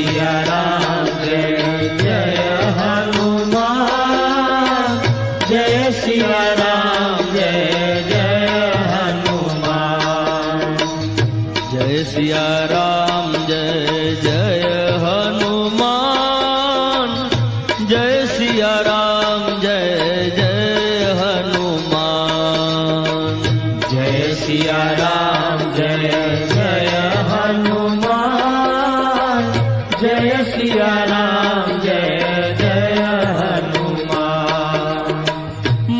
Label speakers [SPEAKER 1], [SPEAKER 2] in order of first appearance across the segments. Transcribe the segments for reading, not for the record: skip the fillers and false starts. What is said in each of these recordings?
[SPEAKER 1] सिया राम जय जय हनुमान जय सिया राम जय जय हनुमान
[SPEAKER 2] जय सिया राम जय जय हनुमान जय सिया राम जय जय हनुमान
[SPEAKER 1] जय सिया राम जय जय हनुमान जय सिया राम जय जय हनुमान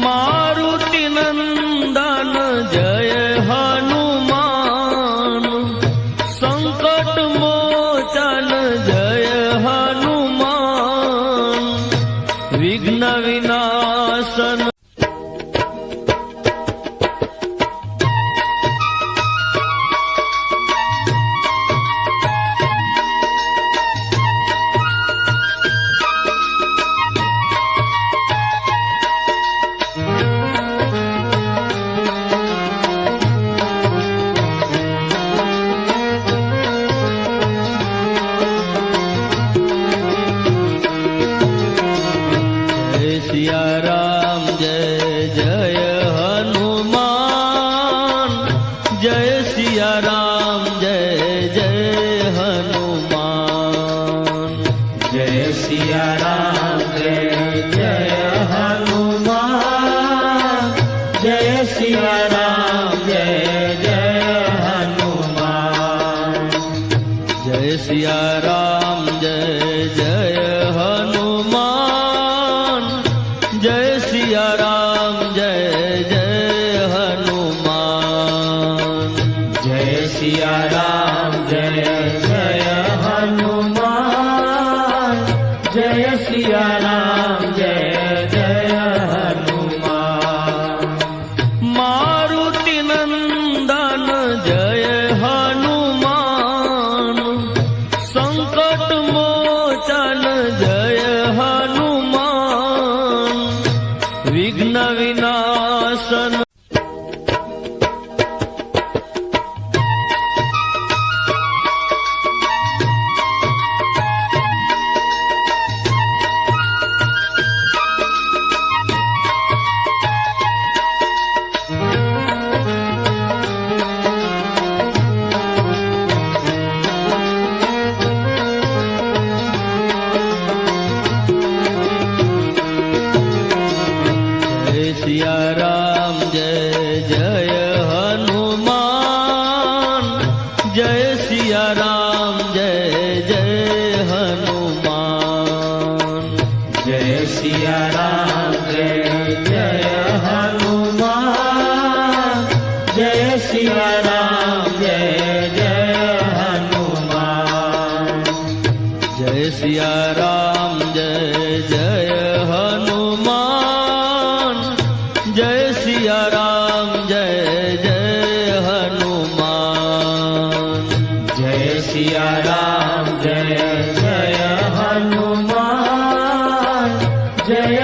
[SPEAKER 2] मारुति नंदन जय हनुमान संकट मोचन जय हनुमान विघ्न विनाशन सिया राम जय जय हनुमान जय सिया राम जय जय हनुमान
[SPEAKER 1] जय सिया राम जय जय हनुमान जय सिया राम जय जय हनुमान
[SPEAKER 2] जय सिया राम जय जय हनुमान जय सिया राम जय जय हनुमान
[SPEAKER 1] जय सिया राम जय जय हनुमान जय सिया राम जय जय हनुमान
[SPEAKER 2] मारुति नंदन जय हनुमान संकट मोचन जय हनुमान विघ्न विनाशन जय सिया राम जय जय हनुमान जय सिया राम जय जय हनुमान
[SPEAKER 1] जय सिया राम जय जय हनुमान जय सिया राम जय जय हनुमान
[SPEAKER 2] जय सिया राम जय जय हनुमान जय सिया राम जय जय हनुमान
[SPEAKER 1] जय सिया राम जय जय हनुमान जय